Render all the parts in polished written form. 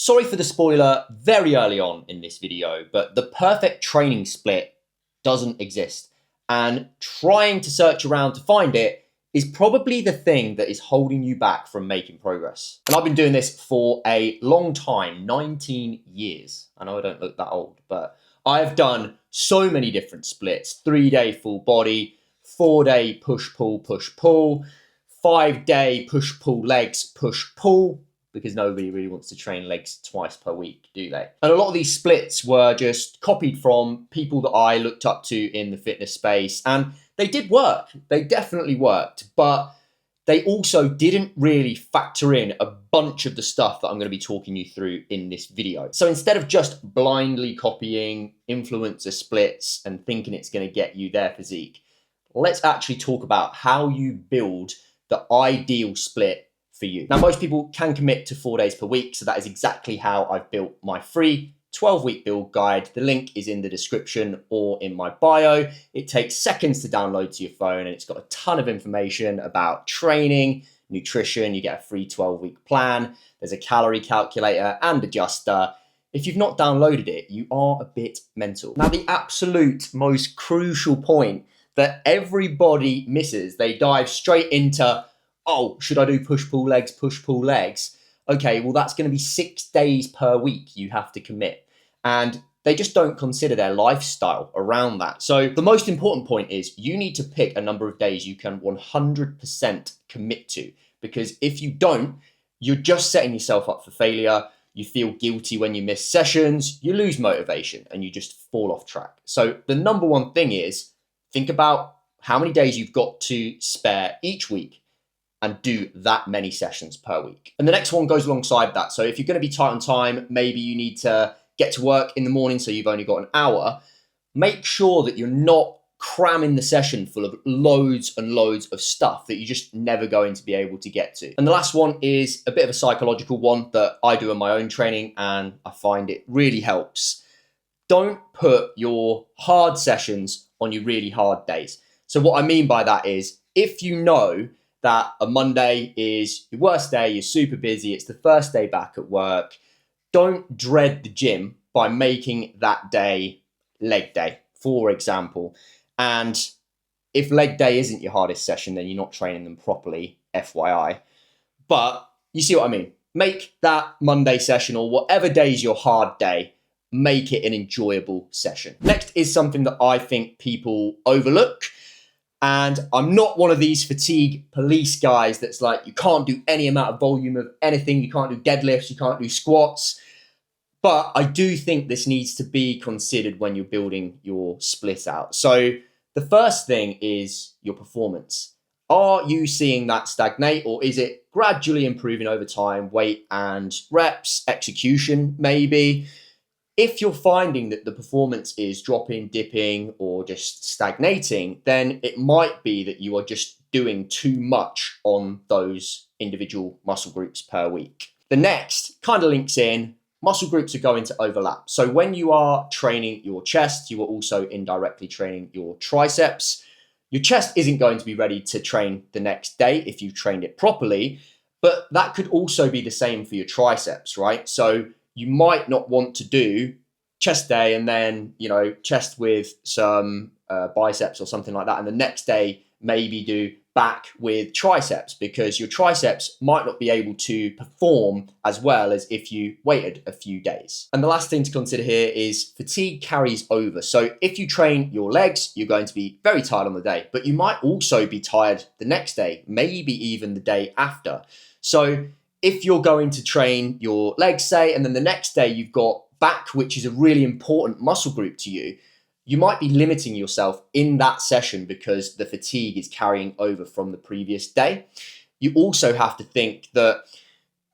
Sorry for the spoiler very early on in this video, but the perfect training split doesn't exist. And trying to search around to find it is probably the thing that is holding you back from making progress. And I've been doing this for a long time, 19 years. I know I don't look that old, but I've done so many different splits: 3-day full body, 4-day push-pull, 5-day push-pull legs, push-pull, because nobody really wants to train legs twice per week, do they? And a lot of these splits were just copied from people that I looked up to in the fitness space, and they did work. They definitely worked, but they also didn't really factor in a bunch of the stuff that I'm going to be talking you through in this video. So instead of just blindly copying influencer splits and thinking it's going to get you their physique, let's actually talk about how you build the ideal split for you. Now, most people can commit to 4 days per week, so that is exactly how I've built my free 12-week build guide. The link is in the description or in my bio. It takes seconds to download to your phone, and it's got a ton of information about training, nutrition. You get a free 12-week plan. There's a calorie calculator and adjuster. If you've not downloaded it, you are a bit mental. Now, the absolute most crucial point that everybody misses, they dive straight into, oh, should I do push-pull legs, push-pull legs? Okay, well, that's going to be 6 days per week you have to commit. And they just don't consider their lifestyle around that. So the most important point is you need to pick a number of days you can 100% commit to. Because if you don't, you're just setting yourself up for failure. You feel guilty when you miss sessions, you lose motivation, and you just fall off track. So the number one thing is think about how many days you've got to spare each week and do that many sessions per week. And the next one goes alongside that. So if you're going to be tight on time, maybe you need to get to work in the morning, so you've only got an hour, make sure that you're not cramming the session full of loads and loads of stuff that you're just never going to be able to get to. And the last one is a bit of a psychological one that I do in my own training, and I find it really helps. Don't put your hard sessions on your really hard days. So what I mean by that is, if you know that a Monday is your worst day, you're super busy, it's the first day back at work, don't dread the gym by making that day leg day, for example. And if leg day isn't your hardest session, then you're not training them properly, FYI. But you see what I mean? Make that Monday session, or whatever day is your hard day, make it an enjoyable session. Next is something that I think people overlook. And I'm not one of these fatigue police guys that's like, you can't do any amount of volume of anything. You can't do deadlifts. You can't do squats. But I do think this needs to be considered when you're building your split out. So the first thing is your performance. Are you seeing that stagnate, or is it gradually improving over time? Weight and reps, execution maybe. If you're finding that the performance is dropping, dipping, or just stagnating, then it might be that you are just doing too much on those individual muscle groups per week. The next kind of links in, muscle groups are going to overlap. So when you are training your chest, you are also indirectly training your triceps. Your chest isn't going to be ready to train the next day if you've trained it properly, but that could also be the same for your triceps, right? So you might not want to do chest day and then, chest with some biceps or something like that. And the next day, maybe do back with triceps, because your triceps might not be able to perform as well as if you waited a few days. And the last thing to consider here is fatigue carries over. So if you train your legs, you're going to be very tired on the day, but you might also be tired the next day, maybe even the day after. So if you're going to train your legs, say, and then the next day you've got back, which is a really important muscle group to you, you might be limiting yourself in that session because the fatigue is carrying over from the previous day. You also have to think that,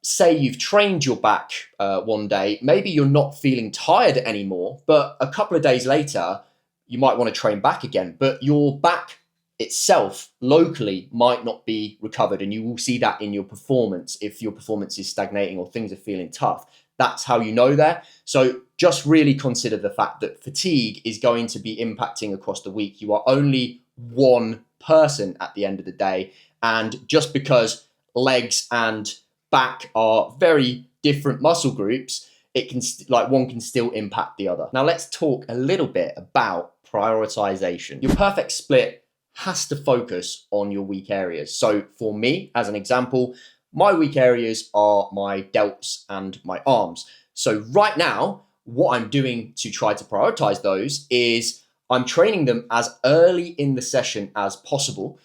say you've trained your back one day, maybe you're not feeling tired anymore, but a couple of days later, you might want to train back again, but your back itself locally might not be recovered, and you will see that in your performance. If your performance is stagnating or things are feeling tough, that's how you know there. So just really consider the fact that fatigue is going to be impacting across the week. You are only one person at the end of the day, and just because legs and back are very different muscle groups, it can one can still impact the other. Now let's talk a little bit about prioritization. Your perfect split has to focus on your weak areas. So for me, as an example, my weak areas are my delts and my arms. So right now, what I'm doing to try to prioritize those is I'm training them as early in the session as possible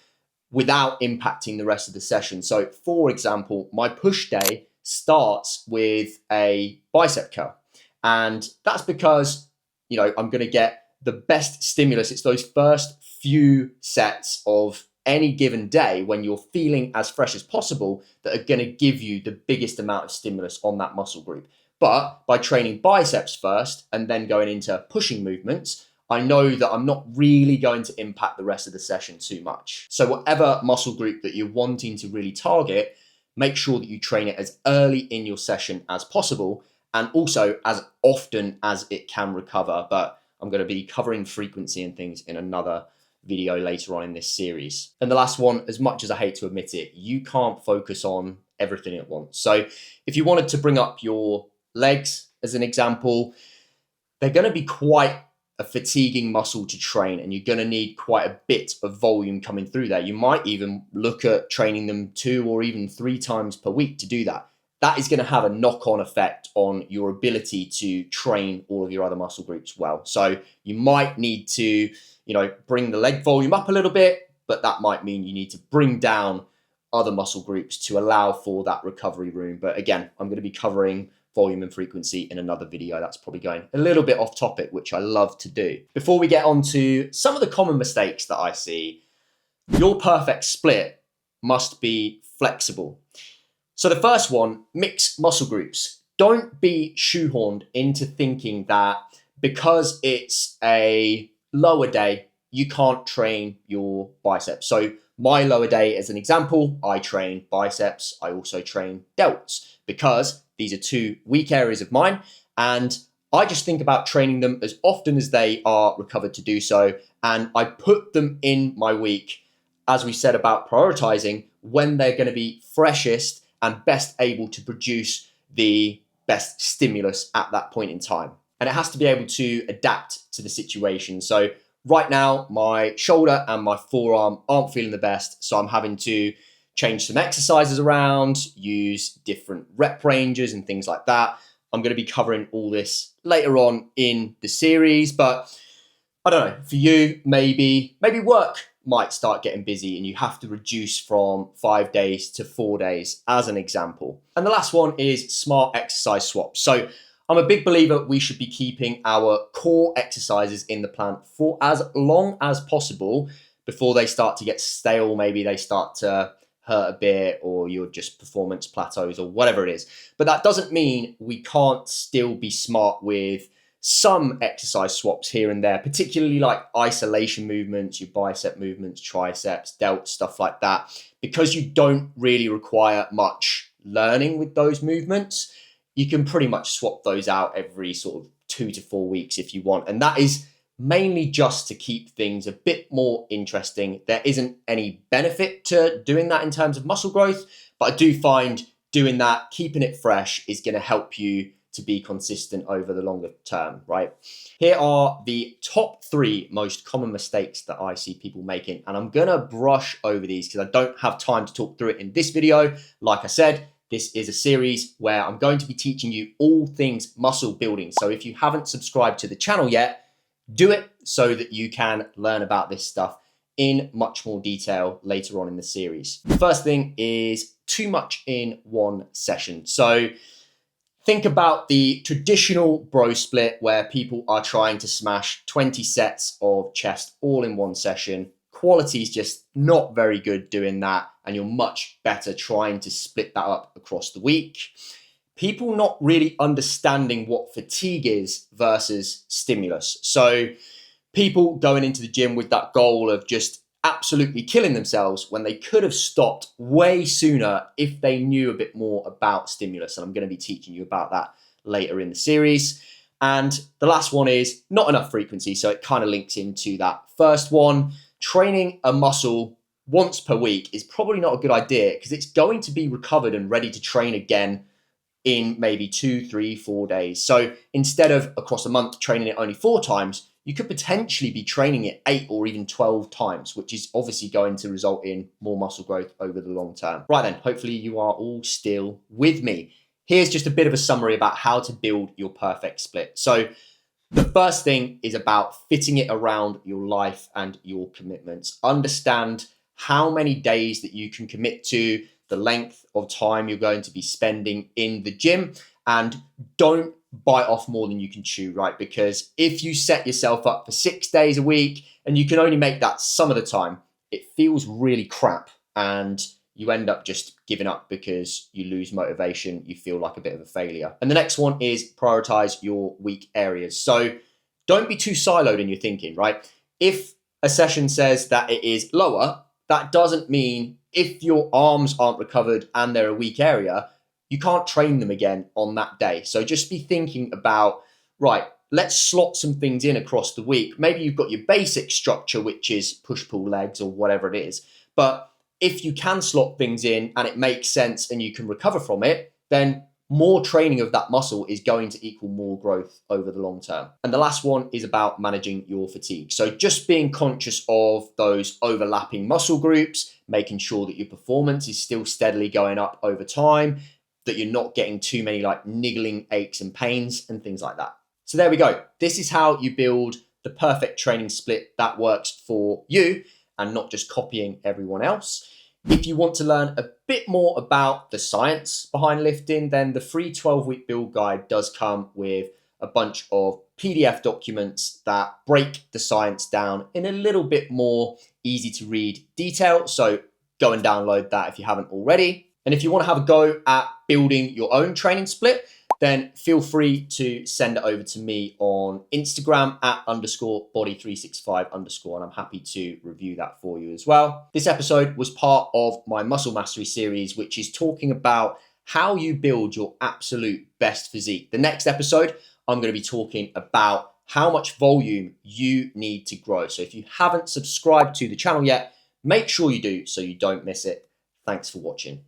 without impacting the rest of the session. So for example, my push day starts with a bicep curl. And that's because, I'm going to get the best stimulus. It's those first few sets of any given day when you're feeling as fresh as possible that are going to give you the biggest amount of stimulus on that muscle group. But by training biceps first and then going into pushing movements, I know that I'm not really going to impact the rest of the session too much. So whatever muscle group that you're wanting to really target, make sure that you train it as early in your session as possible and also as often as it can recover. But I'm going to be covering frequency and things in another video later on in this series. And the last one, as much as I hate to admit it, you can't focus on everything at once. So if you wanted to bring up your legs as an example, they're going to be quite a fatiguing muscle to train, and you're going to need quite a bit of volume coming through there. You might even look at training them 2 or even 3 times per week to do that. That is going to have a knock-on effect on your ability to train all of your other muscle groups well. So you might need to, bring the leg volume up a little bit, but that might mean you need to bring down other muscle groups to allow for that recovery room. But again, I'm going to be covering volume and frequency in another video. That's probably going a little bit off topic, which I love to do. Before we get on to some of the common mistakes that I see, your perfect split must be flexible. So the first one, mix muscle groups. Don't be shoehorned into thinking that because it's a lower day, you can't train your biceps. So my lower day, as an example, I train biceps. I also train delts because these are 2 weak areas of mine. And I just think about training them as often as they are recovered to do so. And I put them in my week, as we said about prioritizing, when they're going to be freshest and best able to produce the best stimulus at that point in time. And it has to be able to adapt to the situation. So right now, my shoulder and my forearm aren't feeling the best. So I'm having to change some exercises around, use different rep ranges and things like that. I'm going to be covering all this later on in the series. But I don't know, for you, maybe work might start getting busy and you have to reduce from 5 days to 4 days, as an example. And the last one is smart exercise swaps. So I'm a big believer we should be keeping our core exercises in the plan for as long as possible before they start to get stale. Maybe they start to hurt a bit or you're just performance plateaus or whatever it is. But that doesn't mean we can't still be smart with some exercise swaps here and there, particularly like isolation movements, your bicep movements, triceps, delts, stuff like that, because you don't really require much learning with those movements. You can pretty much swap those out every sort of 2 to 4 weeks if you want. And that is mainly just to keep things a bit more interesting. There isn't any benefit to doing that in terms of muscle growth, but I do find doing that, keeping it fresh, is going to help you to be consistent over the longer term, right? Here are the top 3 most common mistakes that I see people making. And I'm going to brush over these because I don't have time to talk through it in this video. Like I said, this is a series where I'm going to be teaching you all things muscle building. So if you haven't subscribed to the channel yet, do it so that you can learn about this stuff in much more detail later on in the series. The first thing is too much in one session. So think about the traditional bro split where people are trying to smash 20 sets of chest all in one session. Quality is just not very good doing that, and you're much better trying to split that up across the week. People not really understanding what fatigue is versus stimulus. So people going into the gym with that goal of just absolutely killing themselves when they could have stopped way sooner if they knew a bit more about stimulus. And I'm going to be teaching you about that later in the series. And the last one is not enough frequency. So it kind of links into that first one. Training a muscle once per week is probably not a good idea because it's going to be recovered and ready to train again in maybe 2, 3, 4 days. So instead of across a month training it only 4 times, you could potentially be training it 8 or even 12 times, which is obviously going to result in more muscle growth over the long term. Right then, hopefully you are all still with me. Here's just a bit of a summary about how to build your perfect split. So the first thing is about fitting it around your life and your commitments. Understand how many days that you can commit to, the length of time you're going to be spending in the gym, and don't bite off more than you can chew, right? Because if you set yourself up for 6 days a week and you can only make that some of the time, it feels really crap and you end up just giving up because you lose motivation, you feel like a bit of a failure. And the next one is prioritize your weak areas. So don't be too siloed in your thinking, right? If a session says that it is lower, that doesn't mean if your arms aren't recovered and they're a weak area, you can't train them again on that day. So just be thinking about, right, let's slot some things in across the week. Maybe you've got your basic structure, which is push-pull legs or whatever it is. But if you can slot things in and it makes sense and you can recover from it, then more training of that muscle is going to equal more growth over the long term. And the last one is about managing your fatigue. So just being conscious of those overlapping muscle groups, making sure that your performance is still steadily going up over time, that you're not getting too many like niggling aches and pains and things like that. So there we go. This is how you build the perfect training split that works for you and not just copying everyone else. If you want to learn a bit more about the science behind lifting, then the free 12-week build guide does come with a bunch of PDF documents that break the science down in a little bit more easy to read detail. So go and download that if you haven't already. And if you want to have a go at building your own training split, then feel free to send it over to me on Instagram at _body365 _ and I'm happy to review that for you as well. This episode was part of my muscle mastery series, which is talking about how you build your absolute best physique. The next episode, I'm going to be talking about how much volume you need to grow. So if you haven't subscribed to the channel yet, make sure you do so you don't miss it. Thanks for watching.